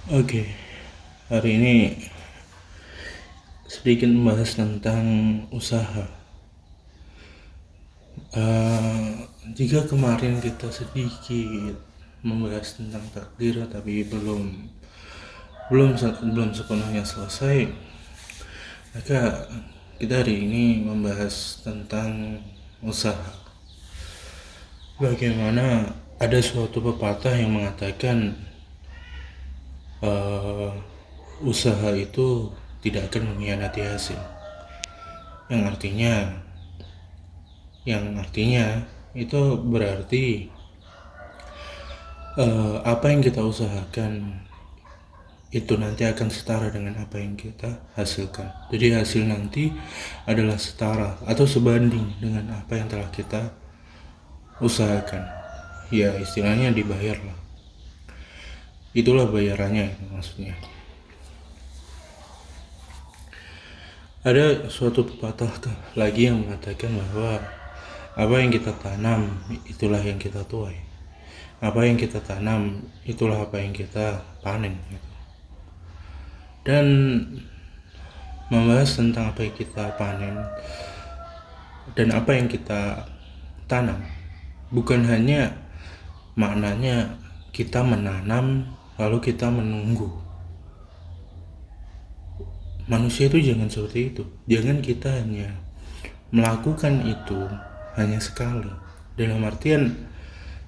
Oke, hari ini sedikit membahas tentang usaha. Eh, Jika kemarin kita sedikit membahas tentang takdir, tapi belum sepenuhnya selesai, maka kita hari ini membahas tentang usaha. Bagaimana ada suatu pepatah yang mengatakan eh, usaha itu tidak akan mengkhianati hasil, yang artinya itu berarti apa yang kita usahakan itu nanti akan setara dengan apa yang kita hasilkan. Jadi hasil nanti adalah setara atau sebanding dengan apa yang telah kita usahakan. Ya istilahnya dibayar lah. Itulah bayarannya maksudnya. Ada suatu pepatah lagi yang mengatakan bahwa apa yang kita tanam itulah yang kita tuai. Apa yang kita tanam itulah apa yang kita panen. Dan membahas tentang apa yang kita panen dan apa yang kita tanam, bukan hanya maknanya kita menanam lalu kita menunggu. Manusia itu jangan seperti itu. Jangan kita hanya melakukan itu hanya sekali, dalam artian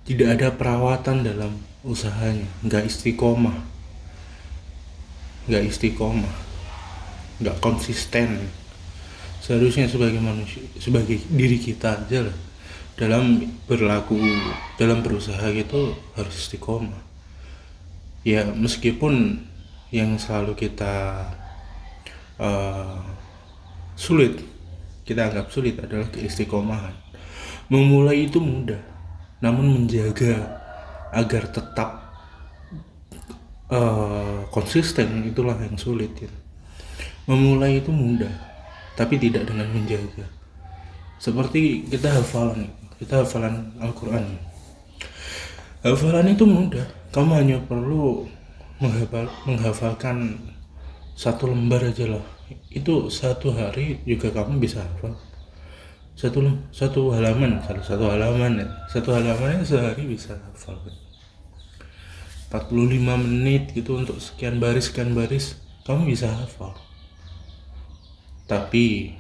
tidak ada perawatan dalam usahanya, nggak istiqomah, nggak konsisten. Seharusnya sebagai manusia, sebagai diri kita aja lah, dalam berlaku, dalam berusaha gitu harus istiqomah. Ya meskipun yang selalu kita sulit, kita anggap sulit adalah keistiqomahan. Memulai itu mudah, namun menjaga agar tetap konsisten itulah yang sulit ya. Memulai itu mudah, tapi tidak dengan menjaga. Seperti kita hafalan Al-Quran. Hafalan itu mudah, kamu hanya perlu menghafalkan satu lembar aja lah. Itu satu hari juga kamu bisa hafal. Satu halaman sehari bisa hafal. 45 menit gitu untuk sekian baris kamu bisa hafal. Tapi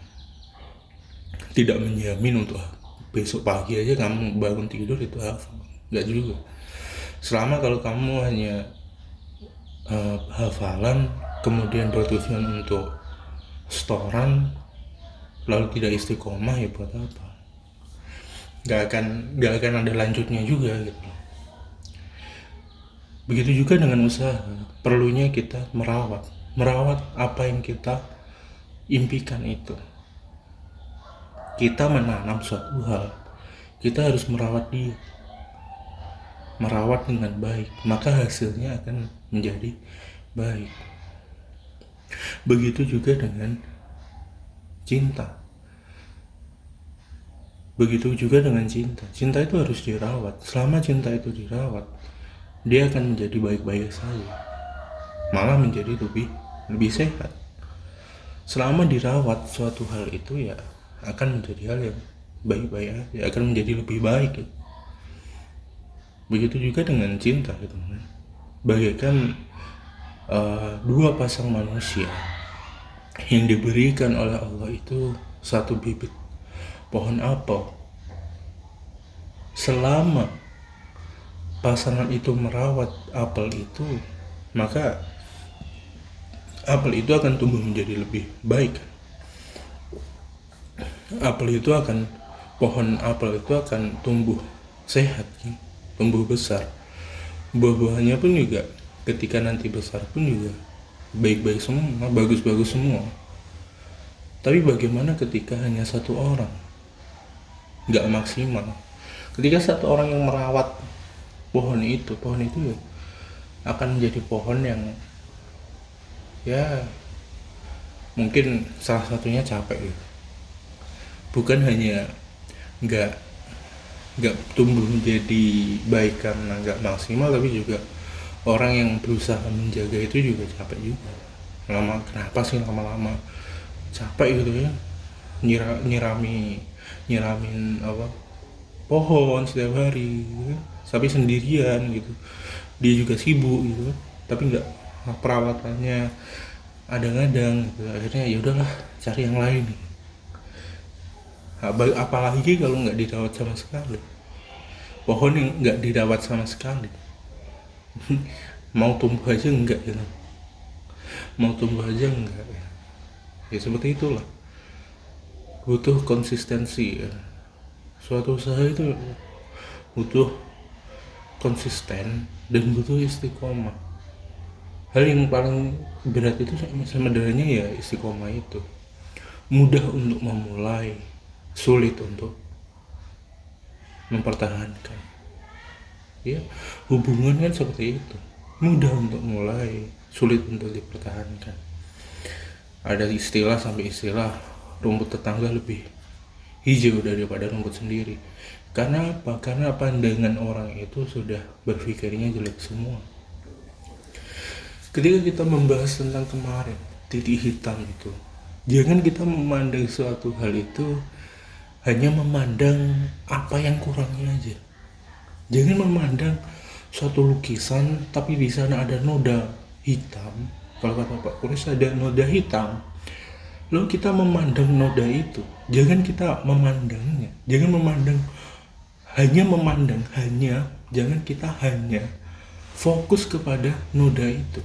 tidak menjamin untuk besok pagi aja kamu bangun tidur itu hafal, nggak juga. Selama kalau kamu hanya hafalan kemudian bertujuan untuk setoran lalu tidak istiqomah, ya buat apa? Nggak akan ada lanjutnya juga gitu. Begitu juga dengan usaha, perlunya kita merawat apa yang kita impikan itu. Kita menanam suatu hal, kita harus merawat dengan baik, maka hasilnya akan menjadi baik. Begitu juga dengan cinta. Cinta itu harus dirawat. Selama cinta itu dirawat, dia akan menjadi baik-baik saja, malah menjadi lebih sehat. Selama dirawat suatu hal itu, ya akan menjadi hal yang baik-baik aja, akan menjadi lebih baik ya. Begitu juga dengan cinta gitu kan. Bagaikan dua pasang manusia yang diberikan oleh Allah itu satu bibit pohon apel. Selama pasangan itu merawat apel itu, maka apel itu akan tumbuh menjadi lebih baik. Pohon apel itu akan tumbuh sehat, tumbuh besar. Buah-buahnya pun juga ketika nanti besar pun juga baik-baik semua, bagus-bagus semua. Tapi bagaimana ketika hanya satu orang? Nggak maksimal. Ketika satu orang yang merawat pohon itu ya akan menjadi pohon yang ya mungkin salah satunya capek gitu. Bukan hanya nggak tumbuh menjadi baik karena nggak maksimal, tapi juga orang yang berusaha menjaga itu juga capek juga. Kenapa sih lama-lama capek gitu ya, nyiramin apa pohon setiap hari gitu, tapi sendirian gitu, dia juga sibuk gitu, tapi nggak, perawatannya adang-adang gitu. Akhirnya ya udahlah, cari yang lain. Apalagi kalau nggak dirawat sama sekali, pohon yang nggak dirawat sama sekali mau tumbuh aja enggak gitu, mau tumbuh aja enggak ya, seperti itulah. Butuh konsistensi ya. Suatu usaha itu butuh konsisten dan butuh istiqomah. Hal yang paling berat itu sebenarnya ya istiqomah itu. Mudah untuk memulai, sulit untuk mempertahankan. Ya, hubungan kan seperti itu. Mudah untuk mulai, sulit untuk dipertahankan. Ada istilah sampai istilah, rumput tetangga lebih hijau daripada rumput sendiri. Karena apa? Karena pandangan orang itu sudah berpikirnya jelek semua. Ketika kita membahas tentang kemarin titik hitam itu, jangan kita memandang suatu hal itu hanya memandang apa yang kurangnya aja. Jangan memandang suatu lukisan tapi di sana ada noda hitam. Kalau kata Pak Kuris ada noda hitam, lalu kita memandang noda itu. Jangan kita memandangnya, jangan memandang, jangan kita hanya fokus kepada noda itu.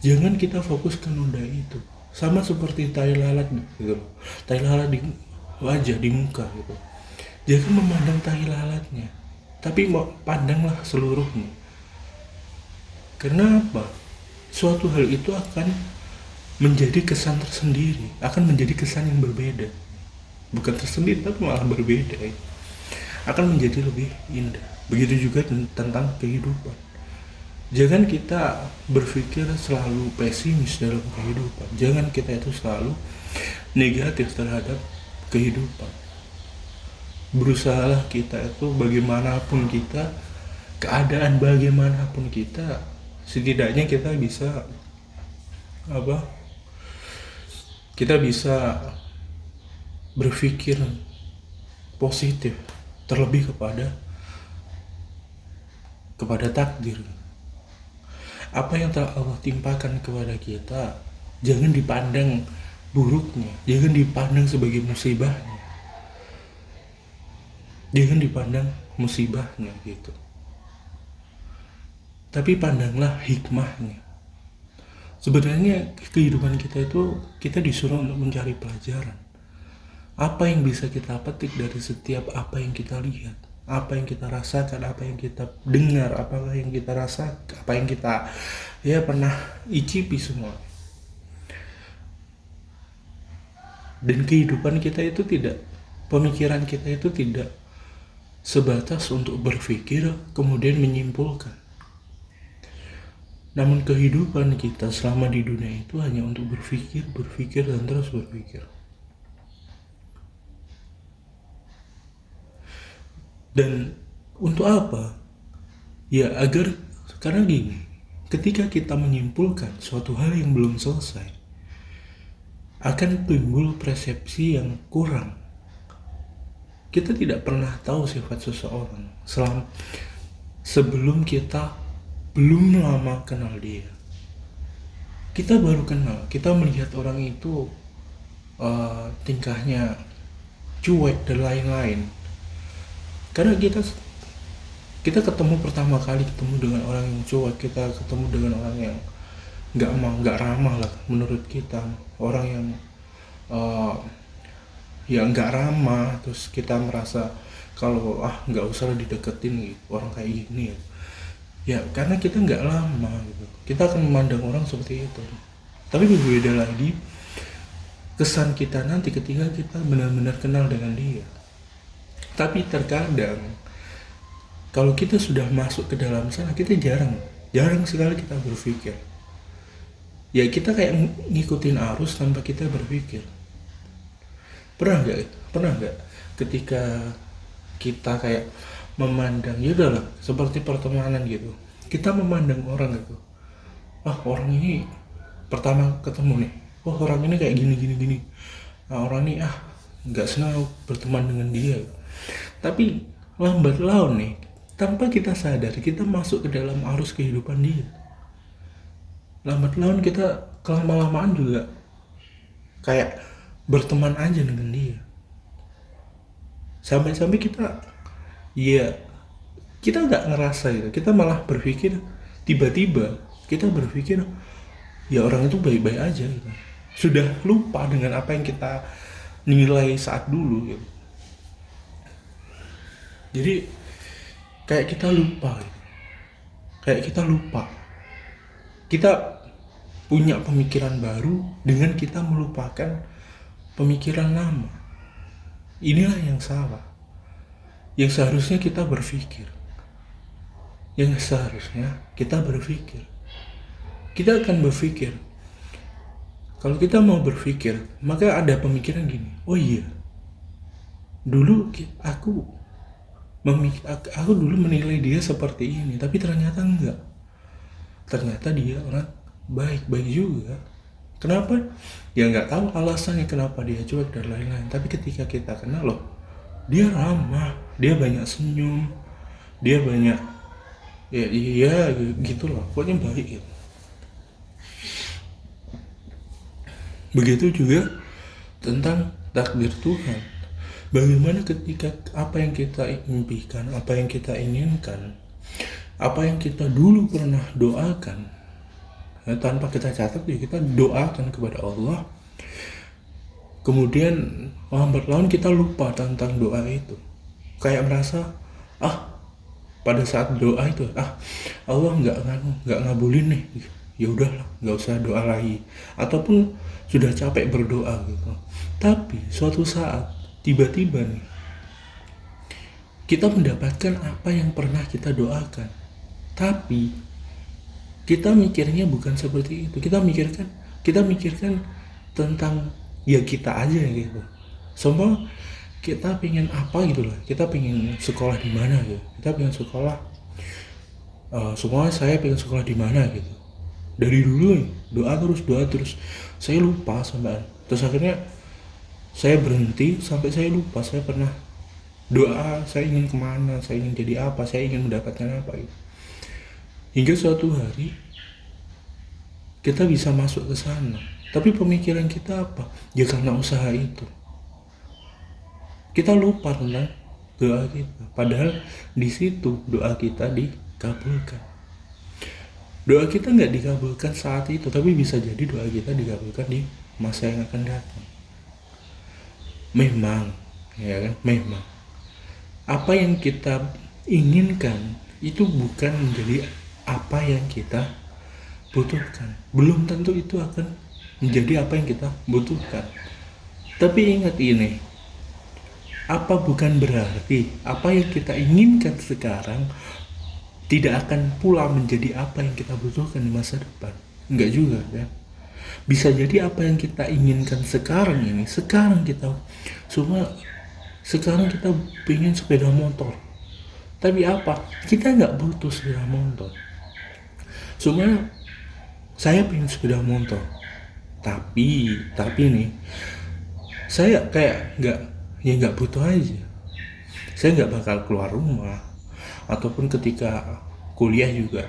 Jangan kita fokus ke noda itu. Sama seperti tai lalat gitu. Tai lalat di wajah, di muka gitu. Jangan memandang tai lalatnya, tapi pandanglah seluruhnya. Karena apa? Suatu hal itu akan menjadi kesan tersendiri, akan menjadi kesan yang berbeda. Bukan tersendiri, tapi malah berbeda. Akan menjadi lebih indah. Begitu juga tentang kehidupan. Jangan kita berpikir selalu pesimis dalam kehidupan. Jangan kita itu selalu negatif terhadap kehidupan. Berusahalah kita itu bagaimanapun kita, keadaan bagaimanapun kita, setidaknya kita bisa kita bisa berpikir positif, terlebih kepada takdir. Apa yang telah Allah timpakan kepada kita, jangan dipandang buruknya, jangan dipandang sebagai musibahnya, jangan dipandang musibahnya gitu, tapi pandanglah hikmahnya. Sebenarnya kehidupan kita itu, kita disuruh untuk mencari pelajaran. Apa yang bisa kita petik dari setiap apa yang kita lihat, apa yang kita rasakan, apa yang kita dengar, apa yang kita rasakan, apa yang kita pernah icipi semua. Dan kehidupan kita itu pemikiran kita itu tidak sebatas untuk berpikir kemudian menyimpulkan. Namun kehidupan kita selama di dunia itu hanya untuk berpikir dan terus berpikir. Dan untuk apa? Ya karena gini, ketika kita menyimpulkan suatu hal yang belum selesai, akan timbul persepsi yang kurang. Kita tidak pernah tahu sifat seseorang sebelum kita belum lama kenal dia. Kita baru kenal, kita melihat orang itu tingkahnya cuek dan lain-lain. Karena kita ketemu pertama kali ketemu dengan orang yang cuek, kita ketemu dengan orang yang nggak ramah lah menurut kita, orang yang nggak ramah, terus kita merasa kalau nggak usah dideketin gitu, orang kayak gini ya karena kita nggak lama gitu, kita akan memandang orang seperti itu. Tapi berbeda lagi kesan kita nanti ketika kita benar-benar kenal dengan dia. Tapi terkadang kalau kita sudah masuk ke dalam sana, kita jarang sekali kita berpikir. Ya kita kayak ngikutin arus tanpa kita berpikir. Pernah nggak ketika kita kayak memandang, ya udahlah seperti pertemanan gitu, kita memandang orang gitu, orang ini pertama ketemu nih, orang ini kayak gini gini gini, orang ini nggak senang berteman dengan dia. Tapi lambat laun nih, tanpa kita sadar, kita masuk ke dalam arus kehidupan dia. Lambat laun kita kelama-lamaan juga kayak berteman aja dengan dia. Sampai-sampai kita nggak ngerasa gitu, kita malah berpikir, tiba-tiba kita berpikir ya orang itu baik-baik aja gitu. Sudah lupa dengan apa yang kita nilai saat dulu gitu. Jadi kayak kita lupa gitu. Kita punya pemikiran baru dengan kita melupakan pemikiran lama. Inilah yang salah. Yang seharusnya kita berpikir. Kita akan berpikir. Kalau kita mau berpikir, maka ada pemikiran gini. Oh iya, dulu aku dulu menilai dia seperti ini, tapi ternyata enggak. Ternyata dia orang baik-baik juga. Kenapa? Ya nggak tahu alasannya kenapa dia cuek dan lain-lain. Tapi ketika kita kenal loh, dia ramah, dia banyak senyum, dia banyak ya gitu loh, pokoknya baik gitu. Begitu juga tentang takdir Tuhan. Bagaimana ketika apa yang kita impikan, apa yang kita inginkan, apa yang kita dulu pernah doakan, tanpa kita catat ya kita doakan kepada Allah, kemudian lambat laun kita lupa tentang doa itu, kayak merasa pada saat doa itu Allah nggak ngabulin nih, ya udahlah nggak usah doa lagi, ataupun sudah capek berdoa gitu. Tapi suatu saat tiba-tiba nih kita mendapatkan apa yang pernah kita doakan, tapi kita mikirnya bukan seperti itu. Kita mikirkan tentang ya kita aja gitu. Semua kita pengen apa gitu lah. Kita pengen sekolah di mana gitu. Kita pengen sekolah. Semua saya pengen sekolah di mana gitu. Dari dulu doa terus. Saya lupa sampai. Terus akhirnya saya berhenti sampai saya lupa saya pernah doa. Saya ingin kemana? Saya ingin jadi apa? Saya ingin mendapatkan apa gitu. Hingga suatu hari kita bisa masuk ke sana, tapi pemikiran kita apa? Ya karena usaha itu. Kita lupa tentang doa kita. Padahal di situ doa kita dikabulkan. Doa kita nggak dikabulkan saat itu, tapi bisa jadi doa kita dikabulkan di masa yang akan datang. Memang, ya kan? Memang. Apa yang kita inginkan itu bukan menjadi apa yang kita butuhkan. Belum tentu itu akan menjadi apa yang kita butuhkan. Tapi ingat ini, apa bukan berarti apa yang kita inginkan sekarang tidak akan pula menjadi apa yang kita butuhkan di masa depan. Enggak juga kan. Bisa jadi apa yang kita inginkan sekarang kita pengen sepeda motor. Tapi apa? Kita nggak butuh sepeda motor. Sebenarnya saya pengen sepeda motor, tapi nih saya kayak nggak butuh aja. Saya nggak bakal keluar rumah, ataupun ketika kuliah juga,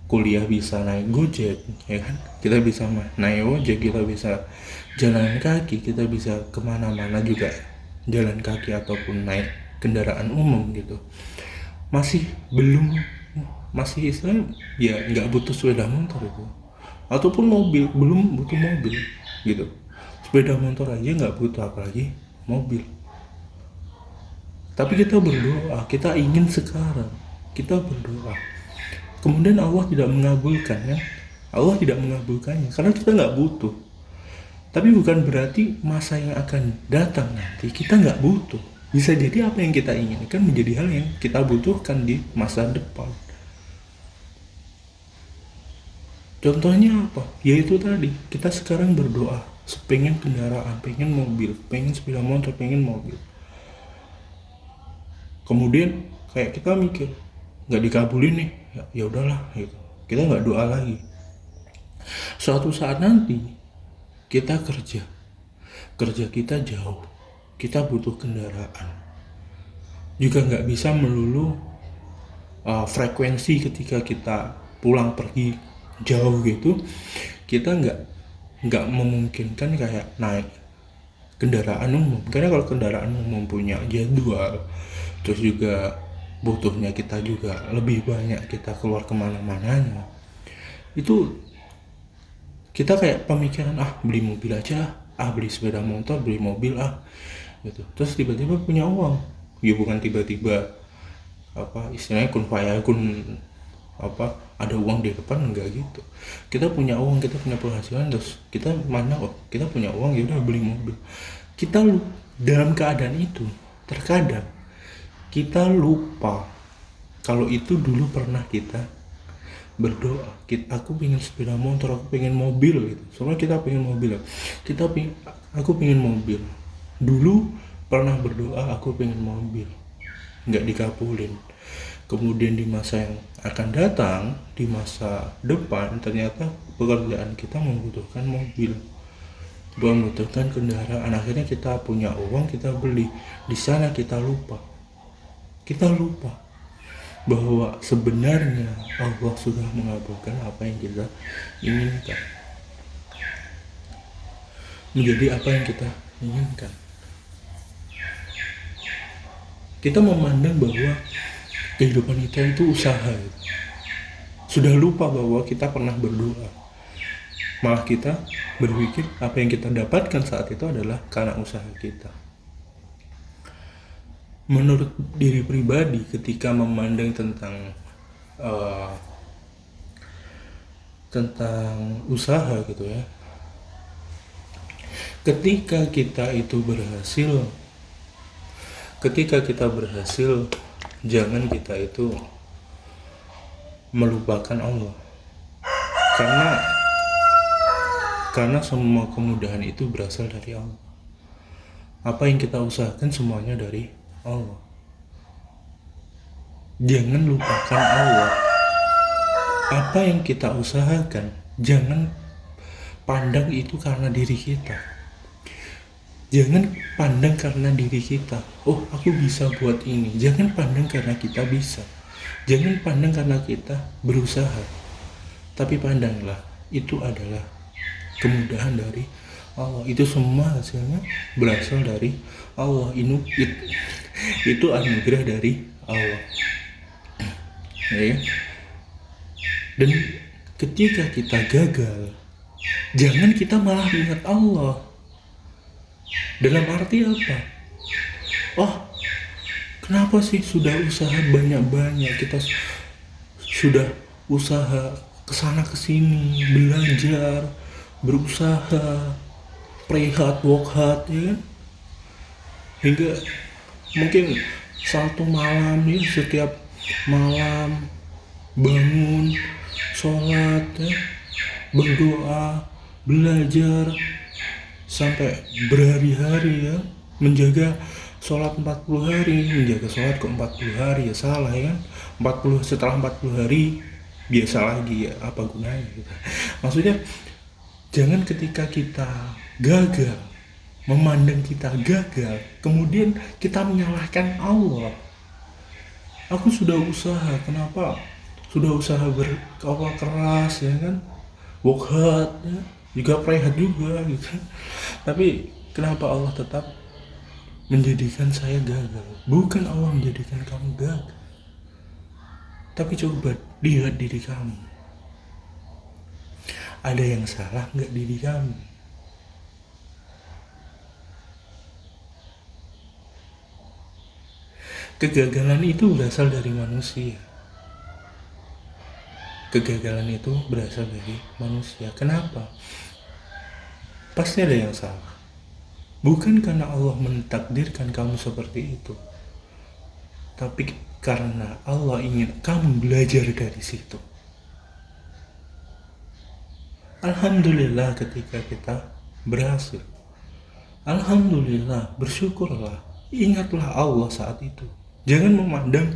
kuliah bisa naik Gojek, ya kan? Kita bisa naik ojek, kita bisa jalan kaki, kita bisa kemana-mana juga jalan kaki ataupun naik kendaraan umum gitu. Masih istilahnya ya nggak butuh sepeda motor itu, ataupun mobil, belum butuh mobil gitu. Sepeda motor aja nggak butuh, apalagi mobil. Tapi kita berdoa, kita ingin sekarang, kita berdoa, kemudian Allah tidak mengabulkan ya. Allah tidak mengabulkannya karena kita nggak butuh. Tapi bukan berarti masa yang akan datang nanti kita nggak butuh. Bisa jadi apa yang kita inginkan menjadi hal yang kita butuhkan di masa depan. Contohnya apa? Yaitu tadi, kita sekarang berdoa, pengen kendaraan, pengen mobil, pengen sepeda motor, pengen mobil. Kemudian kayak kita mikir, nggak dikabulin nih, ya udahlah gitu, kita nggak doa lagi. Suatu saat nanti kita kerja kita jauh, kita butuh kendaraan, juga nggak bisa melulu frekuensi ketika kita pulang pergi jauh gitu, kita nggak memungkinkan kayak naik kendaraan umum, karena kalau kendaraan umum punya jadwal, terus juga butuhnya kita juga lebih banyak, kita keluar kemana-mananya, itu kita kayak pemikiran beli mobil aja, beli sepeda motor, beli mobil gitu. Terus tiba-tiba punya uang, ya bukan tiba-tiba istilahnya kun fayakun, ada uang di depan, enggak gitu. Kita punya uang, kita punya penghasilan, terus kita kita punya uang, ya udah beli mobil. Kita dalam keadaan itu terkadang kita lupa kalau itu dulu pernah kita berdoa, aku pengen sepeda motor, aku pengen mobil gitu. Soalnya kita pengen mobil, aku pengen mobil. Dulu pernah berdoa aku pengen mobil, nggak dikabulin. Kemudian di masa yang akan datang, di masa depan, ternyata pekerjaan kita membutuhkan mobil, membutuhkan kendaraan. Akhirnya kita punya uang, kita beli. Di sana kita lupa bahwa sebenarnya Allah sudah mengabulkan apa yang kita inginkan, menjadi apa yang kita inginkan. Kita memandang bahwa kehidupan kita itu usaha, sudah lupa bahwa kita pernah berdoa. Malah kita berpikir apa yang kita dapatkan saat itu adalah karena usaha kita. Menurut diri pribadi, ketika memandang tentang usaha gitu ya, ketika kita berhasil, jangan kita itu melupakan Allah, karena semua kemudahan itu berasal dari Allah. Apa yang kita usahakan semuanya dari Allah. Jangan lupakan Allah. Apa yang kita usahakan, jangan pandang itu karena diri kita. Jangan pandang karena diri kita. Oh, aku bisa buat ini. Jangan pandang karena kita bisa. Jangan pandang karena kita berusaha. Tapi pandanglah, itu adalah kemudahan dari Allah. Itu semua hasilnya berasal dari Allah. Itu anugerah dari Allah. Ya. Dan ketika kita gagal, jangan kita malah ingat Allah. Dalam arti apa? Kenapa sih sudah usaha banyak-banyak, kita sudah usaha kesana kesini, belajar, berusaha, pray hard, work hard, ya kan? Hingga mungkin satu malam ya, setiap malam bangun, sholat ya, berdoa, belajar sampai berhari-hari ya, menjaga sholat 40 hari, menjaga sholat ke 40 hari, ya salah ya kan? 40 setelah 40 hari biasa lagi, ya apa gunanya gitu. Maksudnya jangan ketika kita gagal, memandang kita gagal, kemudian kita menyalahkan Allah. Aku sudah usaha, kenapa? Sudah usaha keras ya kan, work hard ya, juga pray hard juga gitu. Tapi kenapa Allah tetap menjadikan saya gagal? Bukan Allah menjadikan kamu gagal, tapi coba lihat diri kamu. Ada yang salah nggak diri kamu? Kegagalan itu berasal dari manusia. Kegagalan itu berasal dari manusia. Kenapa? Pasti ada yang salah. Bukan karena Allah mentakdirkan kamu seperti itu, tapi karena Allah ingin kamu belajar dari situ. Alhamdulillah ketika kita berhasil. Alhamdulillah, bersyukurlah. Ingatlah Allah saat itu. Jangan memandang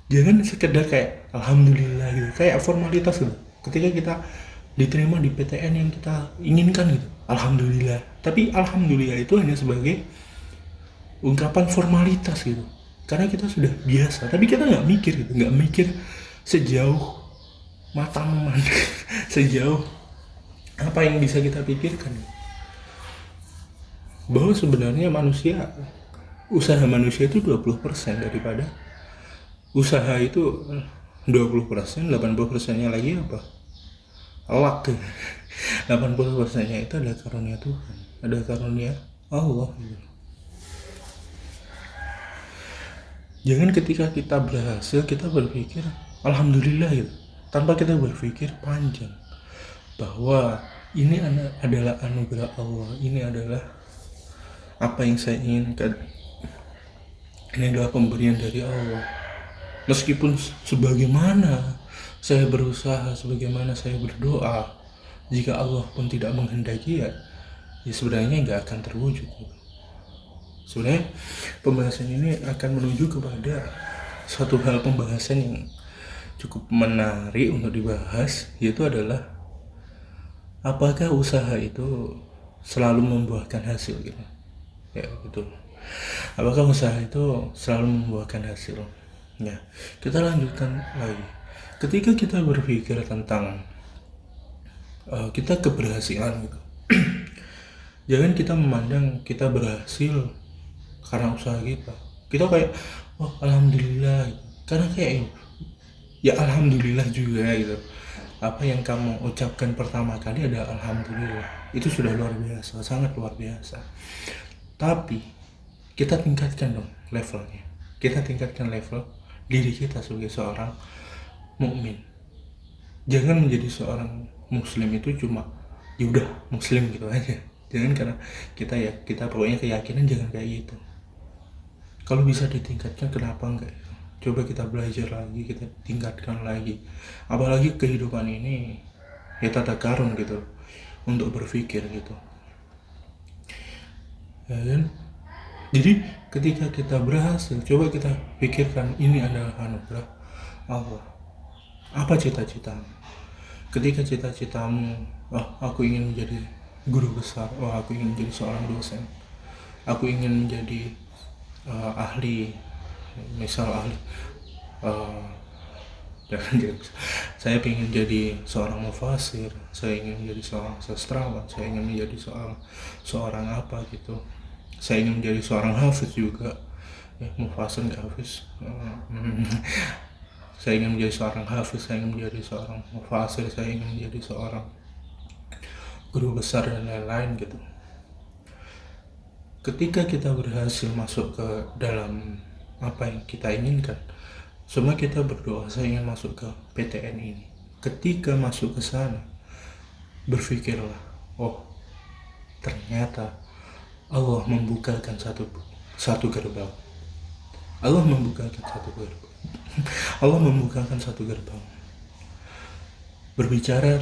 Jangan sekedar kayak alhamdulillah gitu, kayak formalitas gitu. Ketika kita diterima di PTN yang kita inginkan gitu, alhamdulillah. Tapi alhamdulillah itu hanya sebagai ungkapan formalitas gitu. Karena kita sudah biasa, tapi kita nggak mikir gitu, nggak mikir sejauh mata memandang, sejauh apa yang bisa kita pikirkan. Bahwa sebenarnya usaha manusia itu 20% daripada usaha itu 20%, 80%-nya lagi apa? Luck. 80%-nya itu ada karunia Tuhan, ada karunia Allah gitu. Jangan ketika kita berhasil kita berpikir alhamdulillah gitu, tanpa kita berpikir panjang bahwa ini adalah anugerah Allah, ini adalah apa yang saya inginkan, ini adalah pemberian dari Allah. Meskipun sebagaimana saya berusaha, sebagaimana saya berdoa, jika Allah pun tidak menghendaki ya sebenarnya nggak akan terwujud. Sebenarnya pembahasan ini akan menuju kepada satu hal pembahasan yang cukup menarik untuk dibahas, yaitu adalah apakah usaha itu selalu membuahkan hasil gitu. Ya gitu. Apakah usaha itu selalu membuahkan hasil? Ya, kita lanjutkan lagi. Ketika kita berpikir tentang kita keberhasilan gitu, jangan kita memandang kita berhasil karena usaha kita kayak oh alhamdulillah gitu. Karena kayak ya alhamdulillah juga gitu, apa yang kamu ucapkan pertama kali ada alhamdulillah, itu sudah luar biasa, sangat luar biasa. Tapi kita tingkatkan dong levelnya, kita tingkatkan level diri kita sebagai seorang mukmin. Jangan menjadi seorang muslim itu cuma ya udah muslim gitu aja. Jangan karena kita pokoknya keyakinan, jangan kayak gitu. Kalau bisa ditingkatkan kenapa enggak? Coba kita belajar lagi, kita tingkatkan lagi. Apalagi kehidupan ini ya tata karun gitu untuk berpikir gitu. Ya kan? Jadi ketika kita berhasil, coba kita pikirkan ini adalah anugerah Allah. Apa cita-citamu? Ketika cita-citamu, aku ingin menjadi guru besar, aku ingin menjadi seorang dosen, aku ingin menjadi ahli, misal ahli saya ingin jadi seorang mufasir, saya ingin menjadi seorang sastrawan, saya ingin menjadi seorang apa gitu, saya ingin menjadi seorang hafiz juga, mufasir nggak hafiz. Saya ingin menjadi seorang hafiz, saya ingin menjadi seorang mufasir, saya ingin menjadi seorang guru besar dan lain-lain gitu. Ketika kita berhasil masuk ke dalam apa yang kita inginkan, semua kita berdoa saya ingin masuk ke PTN ini. Ketika masuk ke sana, berpikirlah, oh ternyata Allah membukakan satu gerbang. Allah membukakan satu gerbang. Allah membukakan satu gerbang. Berbicara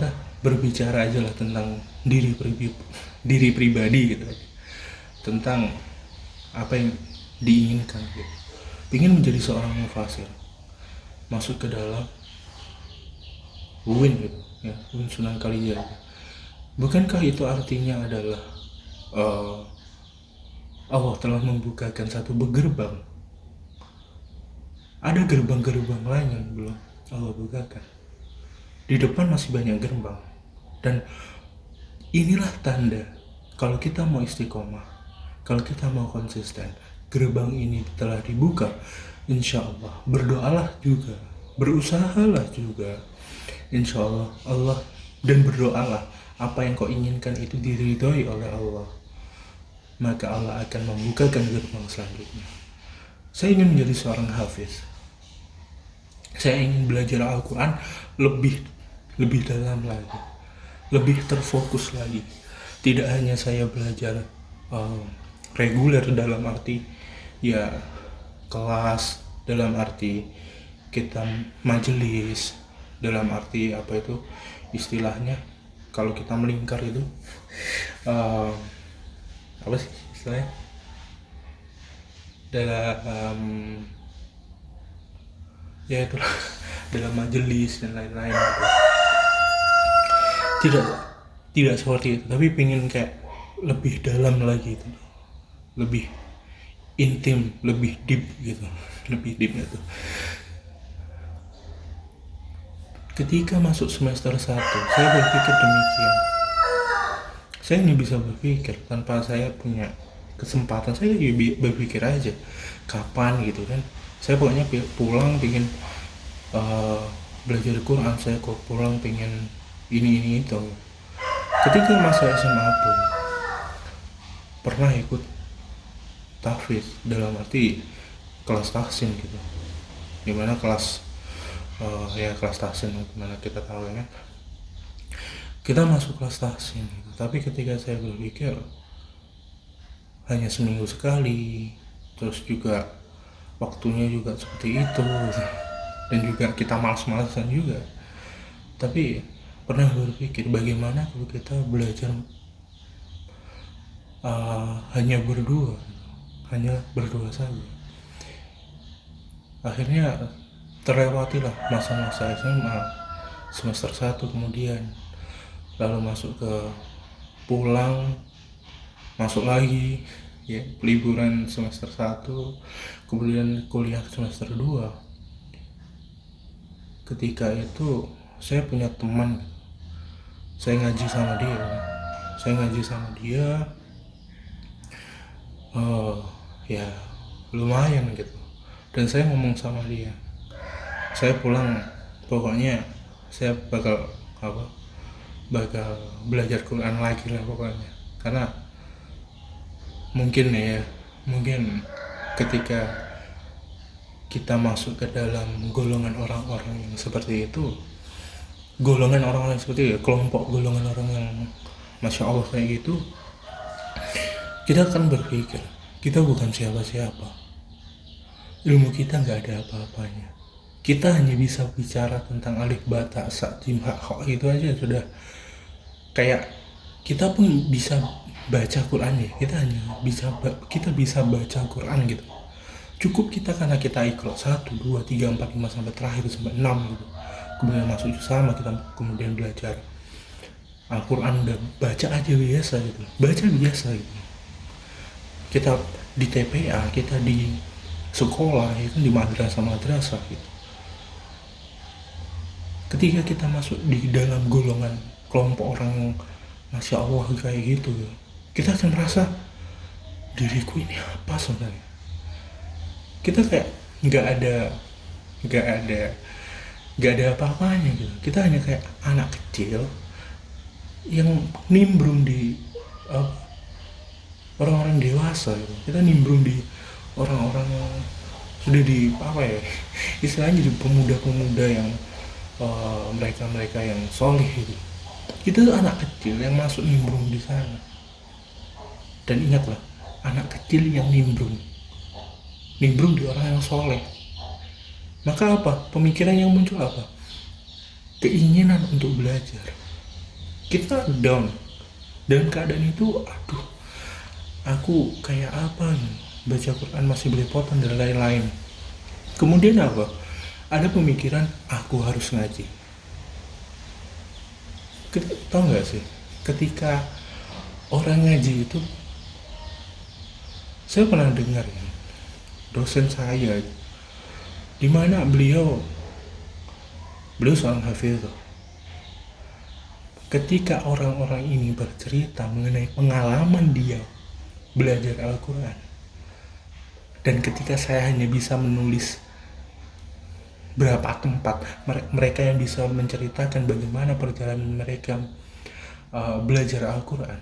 aja lah tentang diri pribadi gitu, tentang apa yang diinginkan gitu. Ingin menjadi seorang mufasir, masuk ke dalam UIN gitu ya, UIN Sunan Kalijaga. Bukankah itu artinya adalah Allah telah membukakan satu gerbang? Ada gerbang-gerbang lain yang belum Allah bukakan. Di depan masih banyak gerbang. Dan inilah tanda kalau kita mau istiqomah, kalau kita mau konsisten, gerbang ini telah dibuka. Insya Allah, berdoalah juga, berusahalah juga. Insya Allah, dan berdoalah apa yang kau inginkan itu diridhoi oleh Allah, maka Allah akan membukakan gerbang selanjutnya. Saya ingin menjadi seorang hafiz. Saya ingin belajar Al-Quran lebih dalam lagi, lebih terfokus lagi. Tidak hanya saya belajar reguler dalam arti ya kelas, dalam arti kita majelis, dalam arti apa itu istilahnya kalau kita melingkar itu apa sih istilahnya, dalam ya itu dalam majelis dan lain-lain gitu. tidak tidak seperti itu, tapi pengen kayak lebih dalam lagi gitu, lebih intim, lebih deep gitu, lebih deep gitu. Ketika masuk semester 1 saya berpikir demikian. Saya hanya bisa berpikir tanpa saya punya kesempatan. Saya juga berpikir aja kapan gitu kan. Saya pokoknya pulang pengen belajar Quran, saya kok pulang pengen ini itu. Ketika masa SMA pun pernah ikut tahfiz, dalam arti kelas tahsin gitu, dimana kelas ya kelas tahsin, dimana kita tahu ya kan, kita masuk kelas tahsin gitu. Tapi ketika saya berpikir hanya seminggu sekali, terus juga waktunya juga seperti itu, dan juga kita malas-malasan juga. Tapi pernah berpikir bagaimana kalau kita belajar hanya berdua saja. Akhirnya terlewatilah masa-masa SMA semester 1, kemudian lalu masuk ke pulang, masuk lagi ya liburan semester 1, kemudian kuliah semester 2. Ketika itu saya punya teman, saya ngaji sama dia ya lumayan gitu, dan saya ngomong sama dia, saya pulang pokoknya saya bakal belajar Quran lagi lah pokoknya. Karena mungkin ketika kita masuk ke dalam golongan orang-orang yang seperti itu, kelompok golongan orang yang Masya Allah kayak gitu, kita akan berpikir kita bukan siapa-siapa, ilmu kita nggak ada apa-apanya, kita hanya bisa bicara tentang alif ba ta sa jim ha kha itu aja sudah kayak kita pun bisa baca Quran ya, kita bisa baca Quran gitu, cukup kita karena kita ikut 1, 2, 3, 4, 5 sampai terakhir sampai 6 gitu, kemudian masuk sama kita kemudian belajar Al-Quran dan baca aja biasa gitu, gitu. Kita di TPA, kita di sekolah ya kan, di madrasah gitu. Ketika kita masuk di dalam golongan kelompok orang Masya Allah kayak gitu, kita akan merasa diriku ini apa sebenarnya. Kita kayak nggak ada apa-apanya gitu. Kita hanya kayak anak kecil yang nimbrung di orang-orang dewasa gitu. Kita nimbrung di orang-orang sudah di istilahnya di pemuda-pemuda yang mereka yang soleh gitu. Kita tuh anak kecil yang masuk nimbrung di sana. Dan ingatlah, anak kecil yang nimbrung di orang yang soleh, maka apa? Pemikiran yang muncul apa? Keinginan untuk belajar. Kita down dalam keadaan itu, aduh, aku kayak apa nih? Baca Quran masih belepotan dan lain-lain. Kemudian apa? Ada pemikiran, aku harus ngaji. Tahu nggak sih? Ketika orang ngaji itu, saya pernah dengar ya, dosen saya, di mana beliau seorang hafiz. Ketika orang-orang ini bercerita mengenai pengalaman dia belajar Al-Quran, dan ketika saya hanya bisa menulis berapa tempat, mereka yang bisa menceritakan bagaimana perjalanan mereka belajar Al-Quran,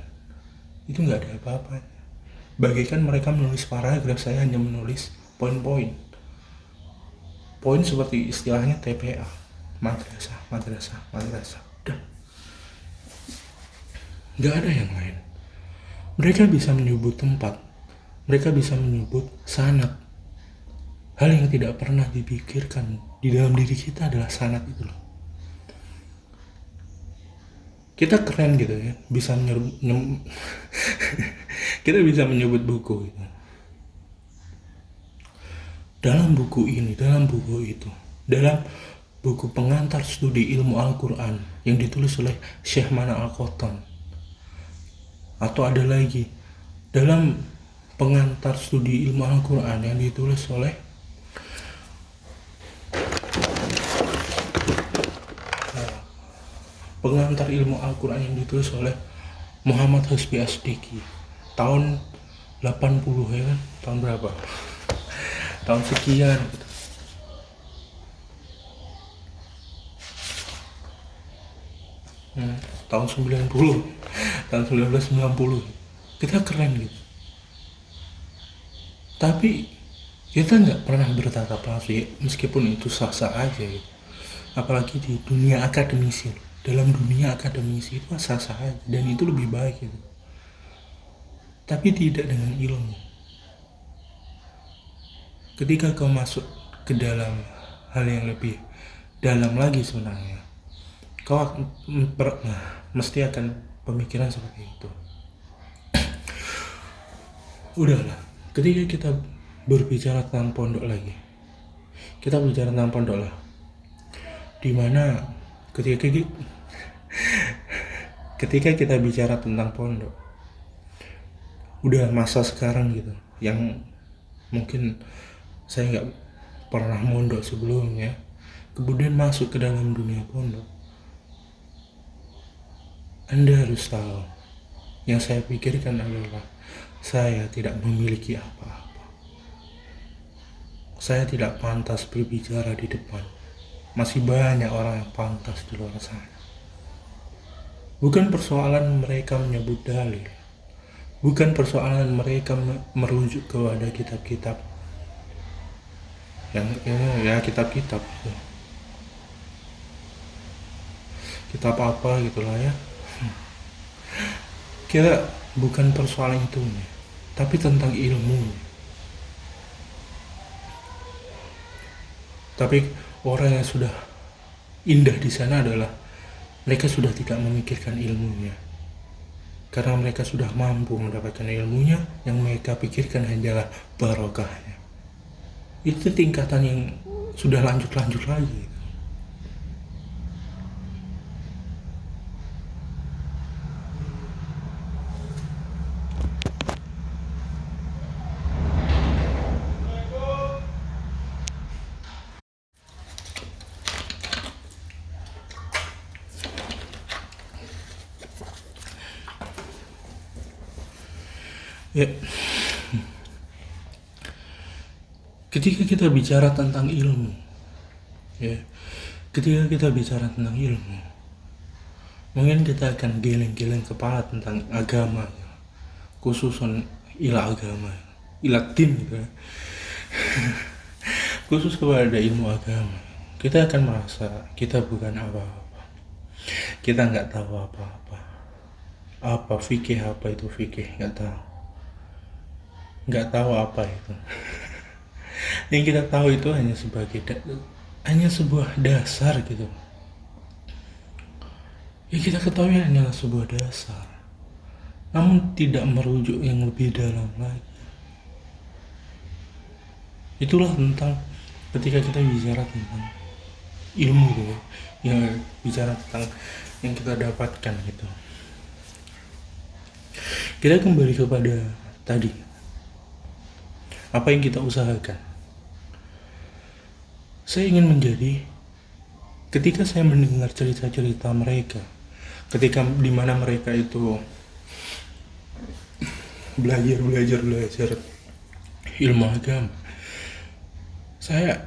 itu nggak ada apa-apanya. Bagaikan mereka menulis paragraf, saya hanya menulis poin seperti istilahnya TPA, madrasah, udah, nggak ada yang lain. Mereka bisa menyebut tempat, mereka bisa menyebut sanad. Hal yang tidak pernah dipikirkan di dalam diri kita adalah sanad itu loh. Kita keren gitu ya, bisa kita bisa menyebut buku gitu. Dalam buku ini, dalam buku itu, dalam buku pengantar studi ilmu Al-Quran yang ditulis oleh Syekh Mana Al-Qattan, atau ada lagi dalam pengantar studi ilmu Al-Quran yang ditulis oleh pengantar ilmu Al-Quran yang ditulis oleh Muhammad Hasbi Asdiki tahun 80 ya kan, tahun berapa, tahun sekian gitu. Tahun 90, tahun 1990 kita keren gitu, tapi kita nggak pernah bertatap langsung ya, meskipun itu sah-sah aja gitu. Apalagi di dunia akademisi, dalam dunia akademisi itu sah-sah aja dan itu lebih baik gitu, tapi tidak dengan ilmu. Ketika kau masuk ke dalam hal yang lebih dalam lagi sebenarnya, kau mesti akan pemikiran seperti itu. Udahlah, ketika kita berbicara tentang pondok lagi, kita bicara tentang pondok lah, dimana ketika kita bicara tentang pondok, udah masa sekarang gitu, yang mungkin saya nggak pernah mondok sebelumnya, kemudian masuk ke dalam dunia pondok, Anda harus tahu, yang saya pikirkan adalah saya tidak memiliki apa-apa. Saya tidak pantas berbicara di depan. Masih banyak orang yang pantas di luar sana. Bukan persoalan mereka menyebut dalil, bukan persoalan mereka merujuk kepada kitab-kitab yang ya kitab-kitab gitu. Kitab apa gitulah ya. Kira bukan persoalan itu, tapi tentang ilmu. Tapi orang yang sudah indah di sana adalah mereka sudah tidak memikirkan ilmunya, karena mereka sudah mampu mendapatkan ilmunya. Yang mereka pikirkan hanyalah barokahnya. Itu tingkatan yang sudah lanjut lagi. Ya, ketika kita bicara tentang ilmu, ya, ketika kita bicara tentang ilmu, mungkin kita akan geleng-geleng kepala tentang agama, khususan ilah agama, ilah din gitu ya. Khusus kepada ilmu agama, kita akan merasa kita bukan apa-apa, kita nggak tahu apa-apa. Apa fikih, apa itu fikih, nggak tahu apa itu. Yang kita tahu itu hanya hanya sebuah dasar gitu. Ya kita ketahui hanyalah sebuah dasar, namun tidak merujuk yang lebih dalam lagi. Itulah tentang ketika kita bicara tentang ilmu gitu, yang bicara tentang yang kita dapatkan gitu. Kita kembali kepada tadi, apa yang kita usahakan. Saya ingin menjadi, ketika saya mendengar cerita-cerita mereka, ketika dimana mereka itu belajar ilmu agama, saya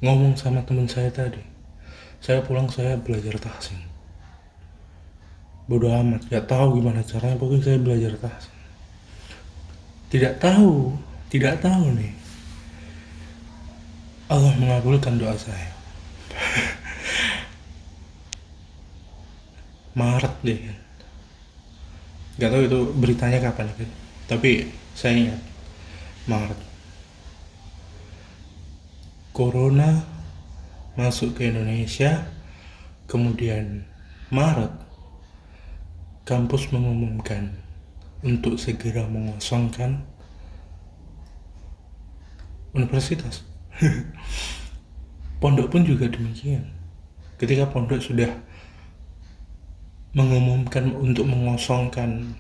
ngomong sama teman saya tadi, saya pulang saya belajar tahsin. Bodoh amat, gak tahu gimana caranya, pokoknya saya belajar tahsin. Tidak tahu nih, Allah mengabulkan doa saya. Maret deh, gak tahu itu beritanya kapan kan, tapi saya ingat Maret. Corona masuk ke Indonesia, kemudian Maret kampus mengumumkan untuk segera mengosongkan universitas. Pondok pun juga demikian. Ketika pondok sudah mengumumkan untuk mengosongkan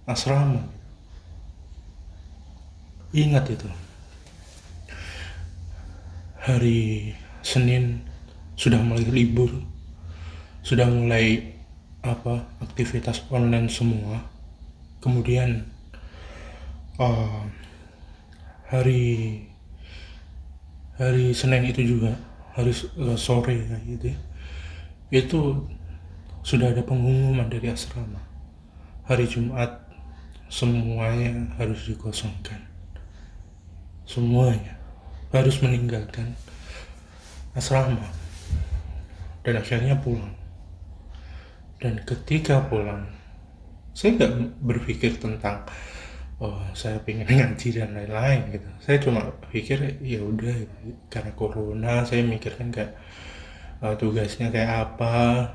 asrama, ingat itu hari Senin sudah mulai libur, sudah mulai aktivitas online semua. Kemudian hari Senin itu juga hari sore kayak gitu ya, itu sudah ada pengumuman dari asrama, hari Jumat semuanya harus dikosongkan, semuanya harus meninggalkan asrama, dan akhirnya pulang. Dan ketika pulang, saya nggak berpikir tentang saya pengen ngaji dan lain-lain gitu. Saya cuma pikir ya udah, karena corona saya mikirkan kayak tugasnya kayak apa,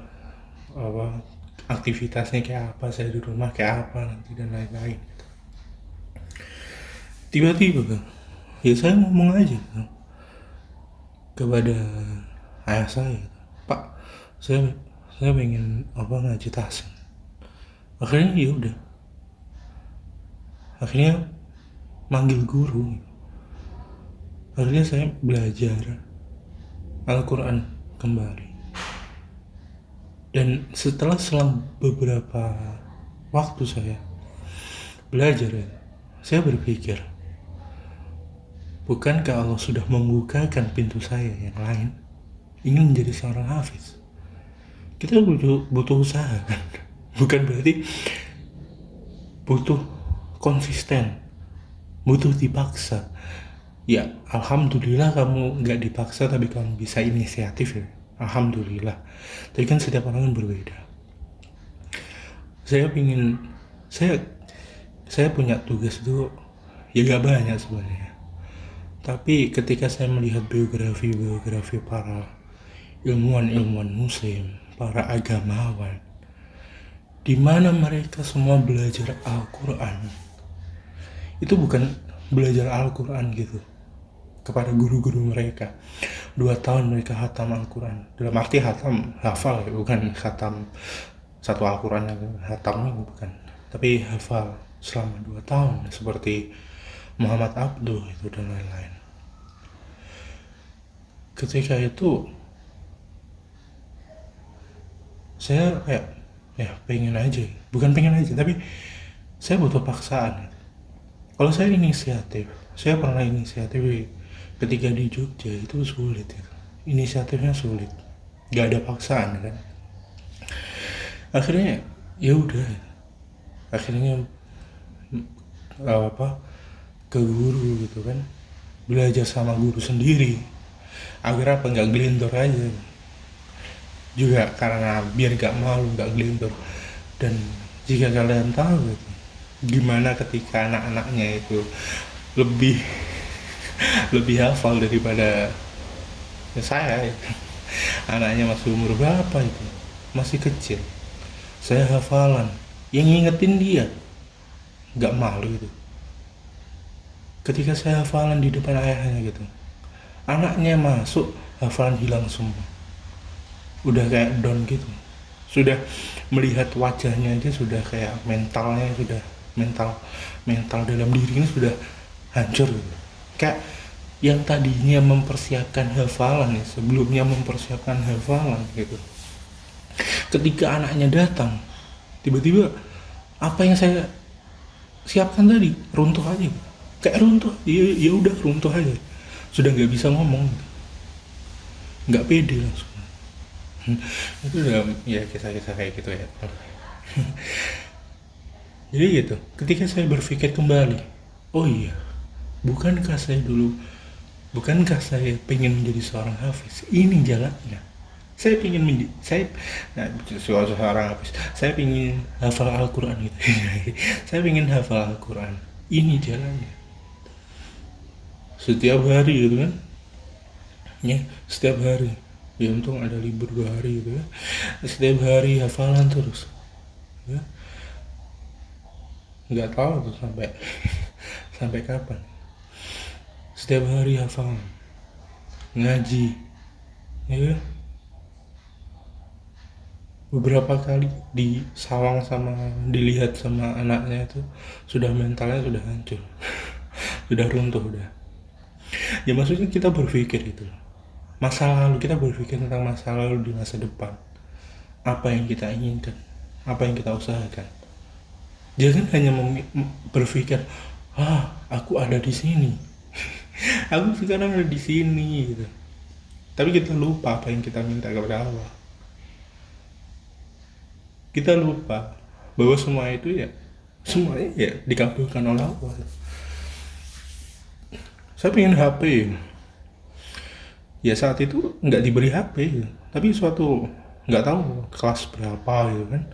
aktivitasnya kayak apa, saya di rumah kayak apa nanti dan lain-lain gitu. Tiba-tiba ya saya ngomong aja gitu, kepada ayah saya, Pak, saya pengen ngaji tahsin. Akhirnya ya udah, akhirnya manggil guru. Akhirnya saya belajar Al-Quran kembali. Dan setelah selang beberapa waktu saya belajar, saya berpikir, bukankah Allah sudah membukakan pintu saya yang lain ingin menjadi seorang hafiz? Kita butuh usaha kan? Bukan berarti butuh konsisten, butuh dipaksa. Ya alhamdulillah kamu nggak dipaksa, tapi kamu bisa inisiatif ya, alhamdulillah. Tapi kan setiap orang kan berbeda. Saya punya tugas itu ya gak banyak sebenarnya, tapi ketika saya melihat biografi para ilmuwan muslim, para agamawan, di mana mereka semua belajar Al-Quran, itu bukan belajar Al-Quran gitu kepada guru-guru mereka. 2 tahun mereka hatam Al-Quran, dalam arti hatam hafal ya, bukan hatam satu Al-Quran yang hatam, bukan, tapi hafal selama 2 tahun seperti Muhammad Abduh itu dan lain-lain. Ketika itu saya kayak pengen aja, tapi saya butuh paksaan. Kalau saya pernah inisiatif ketika di Jogja, itu sulit ya. Inisiatifnya sulit, gak ada paksaan kan. Akhirnya ya udah, ke guru gitu kan, belajar sama guru sendiri agar nggak gelindor aja juga, karena biar gak malu, gak gelindor. Dan jika kalian tahu gitu, gimana ketika anak-anaknya itu lebih hafal daripada saya itu. Anaknya masih umur berapa itu, masih kecil, saya hafalan, yang ngingetin dia gak malu itu. Ketika saya hafalan di depan ayahnya gitu, anaknya masuk, hafalan hilang semua, udah kayak down gitu. Sudah melihat wajahnya aja sudah kayak mental dalam dirinya sudah hancur gitu. Kayak yang tadinya mempersiapkan hafalan ya, sebelumnya mempersiapkan hafalan gitu, ketika anaknya datang, tiba-tiba apa yang saya siapkan tadi runtuh aja, kayak runtuh. Ya udah runtuh aja, sudah nggak bisa ngomong, nggak pede langsung. Itu udah ya kisah-kisah kayak gitu ya. Jadi gitu, ketika saya berpikir kembali, oh iya, bukankah saya pengen menjadi seorang hafiz? Ini jalannya. Saya pengen seorang hafiz, saya pengen hafal Al-Quran gitu. Saya pengen hafal Al-Quran, ini jalannya. Setiap hari gitu kan ya, setiap hari ya, untung ada libur 2 hari gitu ya, setiap hari hafalan terus ya. Nggak tahu tuh sampai kapan. setiap hari hafal, ngaji, ya kan? Beberapa kali disawang sama dilihat sama anaknya itu sudah mentalnya sudah hancur, sudah runtuh udah. Ya maksudnya kita berpikir itu masa lalu, kita berpikir tentang masa lalu di masa depan, apa yang kita inginkan, apa yang kita usahakan. Jangan hanya berpikir, aku ada di sini, aku sekarang ada di sini gitu. Tapi kita lupa apa yang kita minta kepada Allah. Kita lupa bahwa semua itu ya semuanya ya dikabulkan oleh Allah. Saya pengen HP, ya saat itu nggak diberi HP, tapi suatu nggak tahu kelas berapa gitu kan,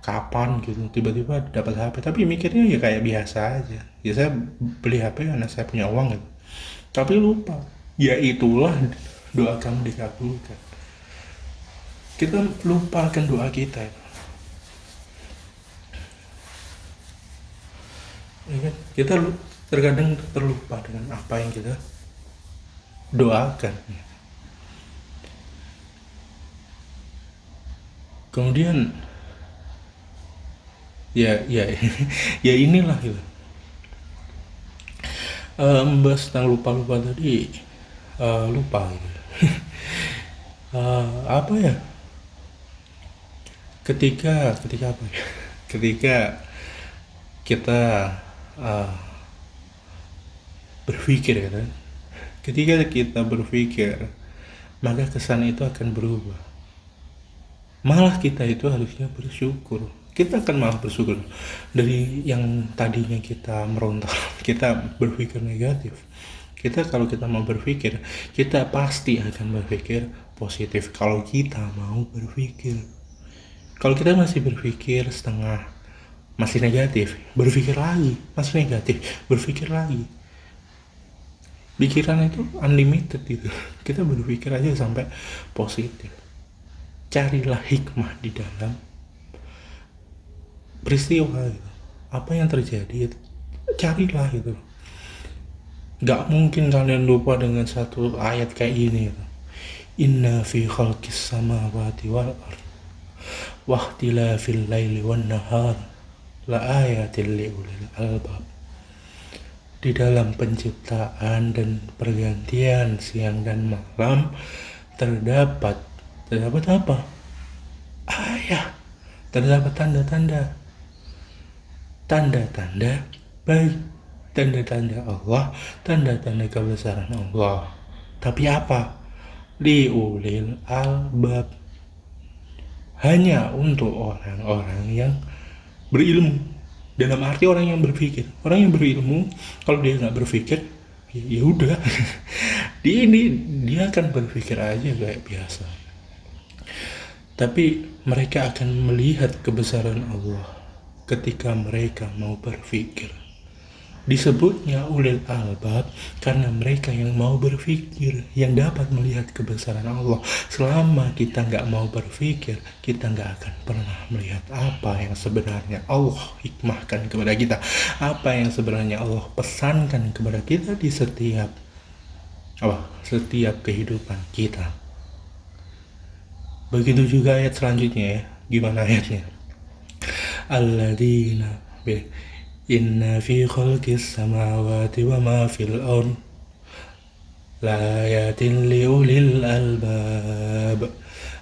kapan gitu tiba-tiba dapat HP, tapi mikirnya ya kayak biasa aja, ya saya beli HP karena saya punya uang gitu, tapi lupa ya itulah doa kamu dikabulkan. Kita lupakan doa kita ya kan? Kita terkadang terlupa dengan apa yang kita doakan. Kemudian ya ya inilah gitu. Membahas tentang lupa tadi, lupa gitu. Apa ya, ketika apa ya, ketika kita berpikir ya kan, ketika kita berpikir maka kesan itu akan berubah. Malah kita itu harusnya bersyukur. Kita akan malah bersyukur dari yang tadinya kita meronta, kita berpikir negatif. Kalau kita mau berpikir, kita pasti akan berpikir positif. Kalau kita mau berpikir, kalau kita masih berpikir setengah, masih negatif, berpikir lagi, masih negatif, berpikir lagi. Pikiran itu unlimited gitu. Kita berpikir aja sampai positif. Carilah hikmah di dalam peristiwa gitu. Apa yang terjadi, carilah itu. Gak mungkin kalian lupa dengan satu ayat kayak ini gitu. Inna fi khalqis samawati wal ard wahtilafil laili wan nahar la ayatil liulil albab. Di dalam penciptaan dan pergantian siang dan malam terdapat apa? Ayat. Terdapat tanda-tanda baik, tanda-tanda Allah, tanda-tanda kebesaran Allah. Tapi apa? Liulil albab, hanya untuk orang-orang yang berilmu. Dalam arti orang yang berpikir. Orang yang berilmu, kalau dia nggak berpikir, ya udah. Dia akan berpikir aja kayak biasa. Tapi mereka akan melihat kebesaran Allah ketika mereka mau berpikir. Disebutnya ulil albab karena mereka yang mau berpikir, yang dapat melihat kebesaran Allah. Selama kita nggak mau berpikir, kita nggak akan pernah melihat apa yang sebenarnya Allah hikmahkan kepada kita, apa yang sebenarnya Allah pesankan kepada kita di setiap kehidupan kita. Begitu juga ayat selanjutnya ya. Gimana ayatnya? Alladzina inna fi khalqis samawati wa ma fil ard la ayatin liulil albab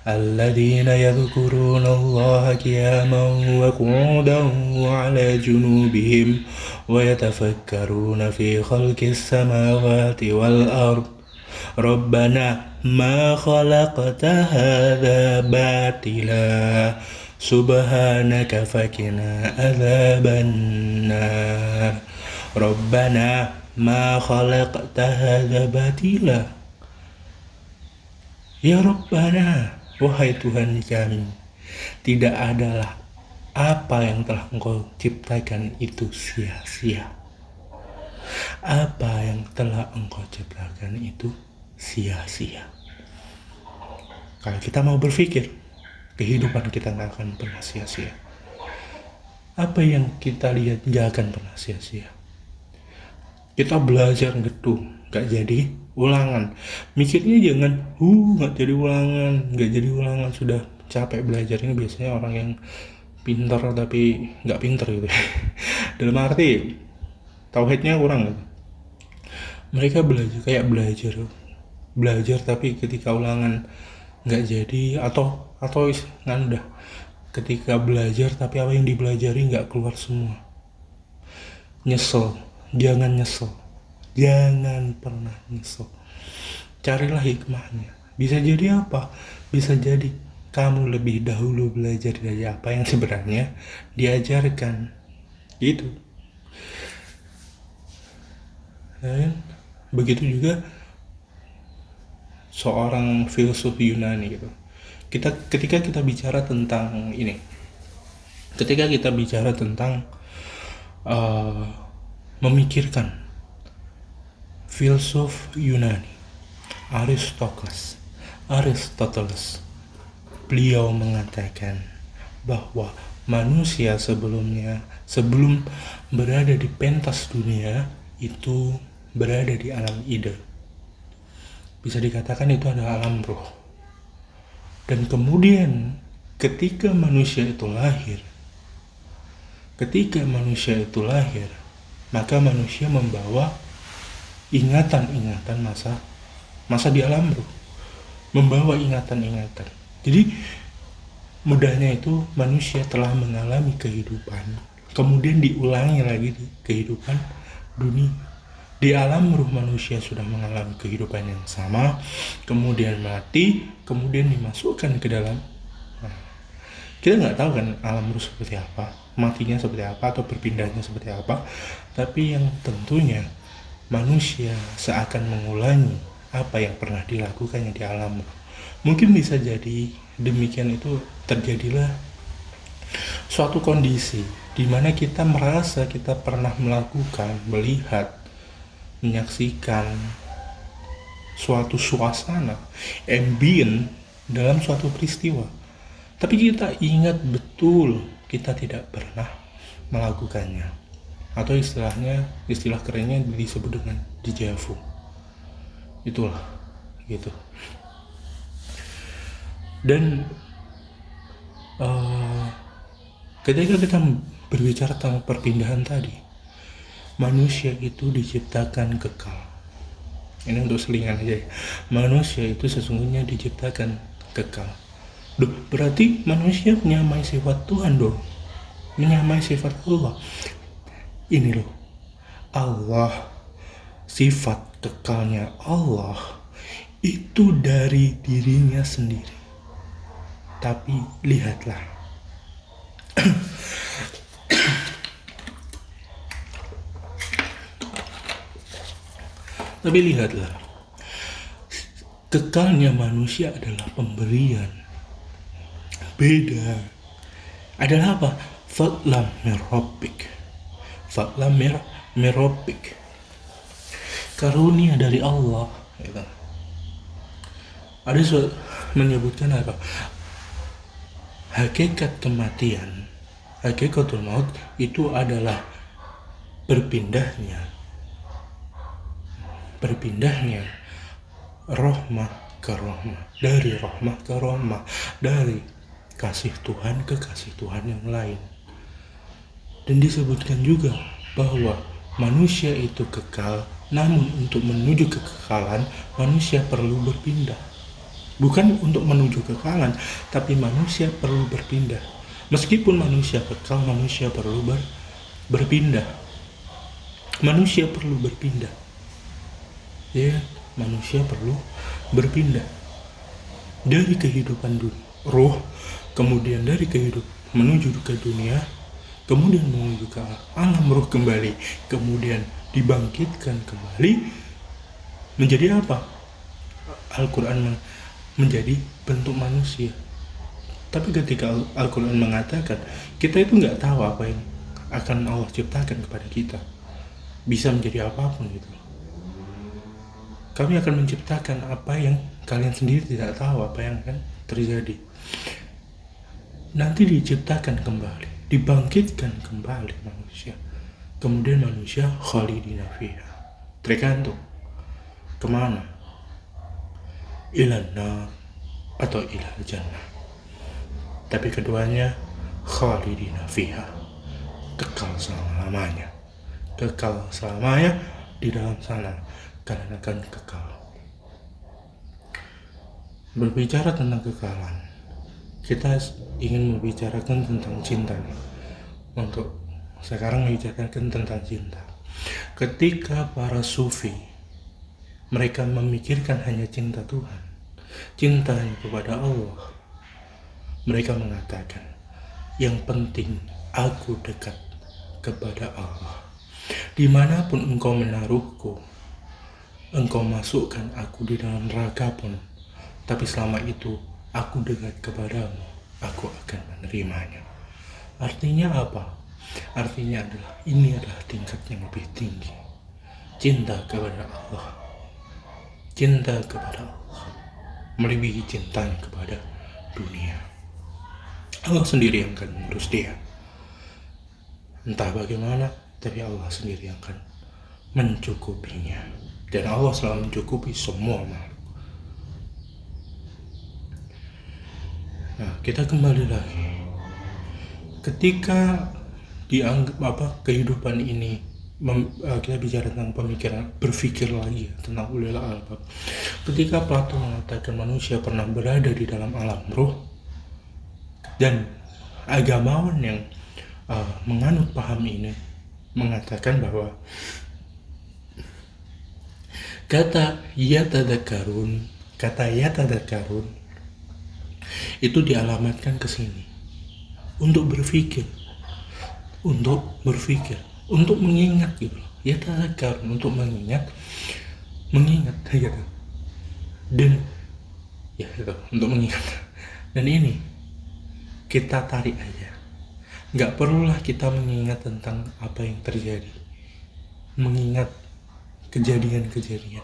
alladzina yadhkuruna Allaha qiyaman wa qu'udan wa 'ala junubihim wa yatafakkaruna fi khalqis samawati wal ard Rabbana ma khalaqta hadza batila subhanaka fakina adzabannar. Rabbana ma khalaqta hadza batila. Ya Rabbana, wahai Tuhan kami, tidak adalah apa yang telah Engkau ciptakan itu sia-sia. Apa yang telah Engkau ciptakan itu sia-sia. Kalau kita mau berpikir, kehidupan kita gak akan pernah sia-sia. Apa yang kita lihat gak akan pernah sia-sia. Kita belajar gedung, nggak jadi ulangan. Mikirnya jangan nggak jadi ulangan, sudah capek belajar. Ini biasanya orang yang pintar tapi nggak pintar gitu. Dalam arti tauhidnya kurang gitu. Mereka belajar tapi ketika ulangan nggak jadi, atau udah ketika belajar tapi apa yang dipelajari nggak keluar semua. Nyesel. Jangan pernah nyesel. Carilah hikmahnya. Bisa jadi apa? Bisa jadi kamu lebih dahulu belajar dari apa yang sebenarnya diajarkan. Gitu. Dan begitu juga seorang filsuf Yunani gitu. Ketika kita bicara tentang ini, ketika kita bicara tentang memikirkan filsuf Yunani, Aristoteles, beliau mengatakan bahwa manusia sebelum berada di pentas dunia itu berada di alam ide. Bisa dikatakan itu adalah alam roh. Dan kemudian ketika manusia itu lahir, maka manusia membawa ingatan-ingatan masa di alam roh, membawa ingatan-ingatan. Jadi mudahnya itu manusia telah mengalami kehidupan, kemudian diulangi lagi di kehidupan dunia. Di alam ruh manusia sudah mengalami kehidupan yang sama, kemudian mati, kemudian dimasukkan ke dalam. Kita nggak tahu kan alam ruh seperti apa, matinya seperti apa, atau berpindahnya seperti apa. Tapi yang tentunya manusia seakan mengulangi apa yang pernah dilakukannya di alam ruh. Mungkin bisa jadi demikian, itu terjadilah suatu kondisi di mana kita merasa kita pernah melihat, menyaksikan suatu suasana, ambient dalam suatu peristiwa. Tapi kita ingat betul kita tidak pernah melakukannya. Atau istilah kerennya disebut dengan déjà vu. Itulah, gitu. Dan ketika kita berbicara tentang perpindahan tadi, manusia itu diciptakan kekal. Ini untuk selingan aja ya. Manusia itu sesungguhnya diciptakan kekal. Berarti manusia menyamai sifat Tuhan dong. Menyamai sifat Allah. Ini loh, Allah, sifat kekalnya Allah itu dari dirinya sendiri. Tapi lihatlah, kekalnya manusia adalah pemberian. Beda adalah apa? Fadlan meropik, karunia dari Allah. Ada menyebutkan apa? Hakikat kematian, hakikatul maut itu adalah berpindahnya rahmah ke rahmah, dari rahmah ke rahmah, dari kasih Tuhan ke kasih Tuhan yang lain. Dan disebutkan juga bahwa manusia itu kekal, namun untuk menuju kekekalan manusia perlu berpindah. Bukan untuk menuju kekekalan, tapi manusia perlu berpindah. Meskipun manusia kekal, manusia perlu berpindah. Manusia perlu berpindah. Ya, manusia perlu berpindah dari kehidupan roh, kemudian dari kehidupan menuju ke dunia, kemudian menuju ke alam roh kembali, kemudian dibangkitkan kembali menjadi apa? Al-Quran menjadi bentuk manusia. Tapi ketika Al-Quran mengatakan kita itu nggak tahu apa yang akan Allah ciptakan kepada kita, bisa menjadi apapun gitu. Kami akan menciptakan apa yang kalian sendiri tidak tahu apa yang akan terjadi. Nanti diciptakan kembali, dibangkitkan kembali manusia. Kemudian manusia khalidina fiha. Tergantung. Kemana? Ilan nar atau ilal jannah. Tapi keduanya khalidina fiha, kekal selama-lamanya. Kekal selamanya di dalam sana, kalian akan kekal. Berbicara tentang kekalan, kita ingin membicarakan tentang cinta. Untuk sekarang membicarakan tentang cinta. Ketika para sufi, mereka memikirkan hanya cinta Tuhan, cintanya kepada Allah, mereka mengatakan, yang penting aku dekat kepada Allah. Dimanapun engkau menaruhku, engkau masukkan aku di dalam neraka pun, tapi selama itu aku dekat kepadamu, aku akan menerimanya. Artinya apa? Artinya ini adalah tingkat yang lebih tinggi. Cinta kepada Allah. Cinta kepada Allah melebihi cintanya kepada dunia. Allah sendiri yang akan mengurus dia. Entah bagaimana, tapi Allah sendiri yang akan mencukupinya. Dan Allah selalu mencukupi semua makhluk. Nah, kita kembali lagi. Ketika dianggap kehidupan ini, kita bicara tentang pemikiran, berpikir lagi tentang ulil albab. Ketika Plato mengatakan manusia pernah berada di dalam alam ruh, dan agamawan yang menganut paham ini mengatakan bahwa kata yatadzakarun itu dialamatkan ke sini untuk berpikir, untuk mengingat gitu. Yatadzakarun untuk mengingat gitu. Dan ya gitu, untuk mengingat. Dan ini kita tarik aja. Nggak perlulah kita mengingat tentang apa yang terjadi, mengingat kejadian-kejadian.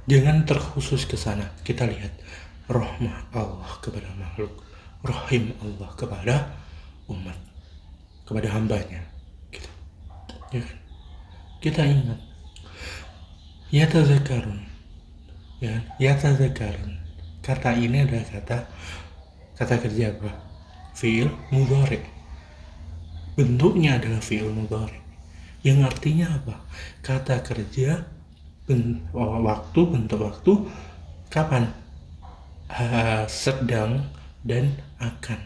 Jangan terkhusus ke sana. Kita lihat rahmah Allah kepada makhluk, rahim Allah kepada umat, kepada hambanya, gitu. Ya kan? Kita ingat yatadzakarun, ya, yatadzakarun. Kata ini adalah kata kerja apa? Fi'il mudhari. Bentuknya adalah fi'il mudhari, yang artinya apa? Kata kerja bentuk waktu kapan? Sedang dan akan.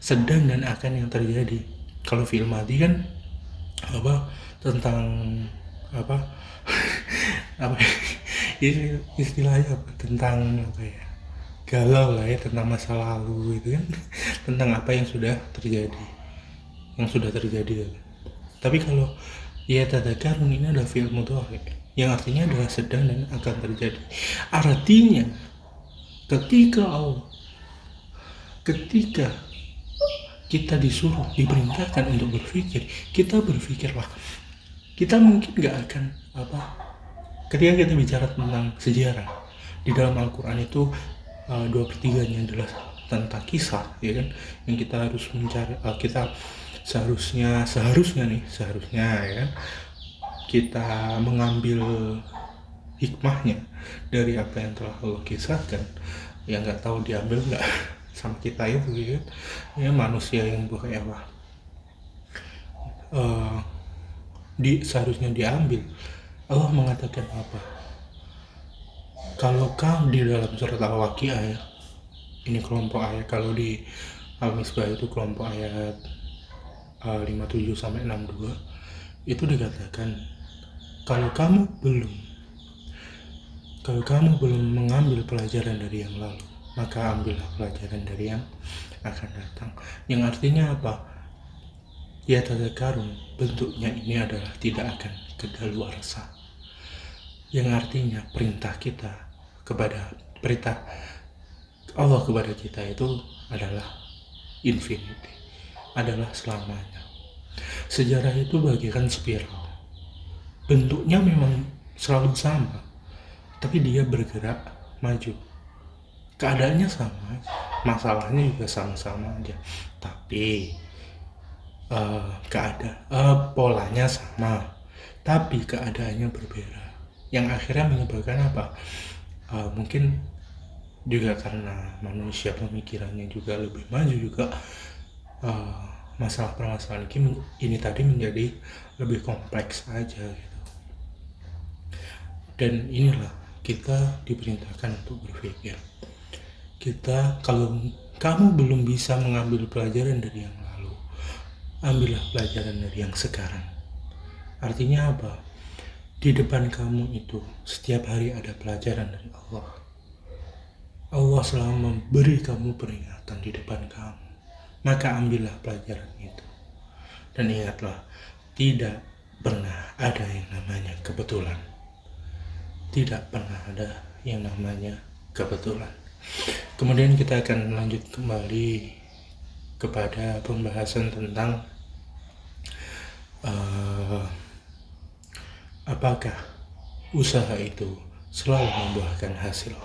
Sedang dan akan yang terjadi. Kalau fi'il madhi kan tentang istilahnya apa? Tentang galau lah ya, tentang masa lalu gitu kan. Tentang apa yang sudah terjadi. Tapi kalau yatadzakarun ini adalah fi'il mudhari, yang artinya adalah sedang dan akan terjadi. Artinya ketika kita diperintahkan untuk berpikir, kita berpikirlah. Kita mungkin gak akan ketika kita bicara tentang sejarah di dalam Al-Quran itu 2/3 adalah tentang kisah, ya kan, yang kita harus mencari. Kita seharusnya ya kan, kita mengambil hikmahnya dari apa yang telah Allah kisahkan. Yang nggak tahu diambil nggak sama kita itu, ya, ya manusia yang seharusnya diambil. Allah mengatakan apa? Kalau kamu di dalam surat Al-Waqiah, ya, ini kelompok ayat, kalau di Al-Misbah itu kelompok ayat 57-62, itu dikatakan kalau kamu belum mengambil pelajaran dari yang lalu, maka ambillah pelajaran dari yang akan datang. Yang artinya apa? Yatadzakarun, bentuknya ini adalah tidak akan kedaluarsa. Yang artinya perintah Allah kepada kita itu adalah infinity, adalah selamanya. Sejarah itu bagaikan spiral. Bentuknya memang selalu sama, tapi dia bergerak maju. Keadaannya sama, masalahnya juga sama-sama aja, tapi polanya sama, tapi keadaannya berbeda. yang akhirnya menyebabkan apa? Mungkin juga karena manusia pemikirannya juga lebih maju juga, masalah permasalahan ini tadi menjadi lebih kompleks aja gitu. Dan inilah kita diperintahkan untuk berpikir. Kalau kamu belum bisa mengambil pelajaran dari yang lalu, ambillah pelajaran dari yang sekarang. Artinya apa? Di depan kamu itu setiap hari ada pelajaran dari Allah. Allah selalu memberi kamu peringatan di depan kamu. Maka ambillah pelajaran itu. Dan ingatlah, tidak pernah ada yang namanya kebetulan. Tidak pernah ada yang namanya kebetulan. Kemudian kita akan lanjut kembali kepada pembahasan tentang apakah usaha itu selalu membuahkan hasil.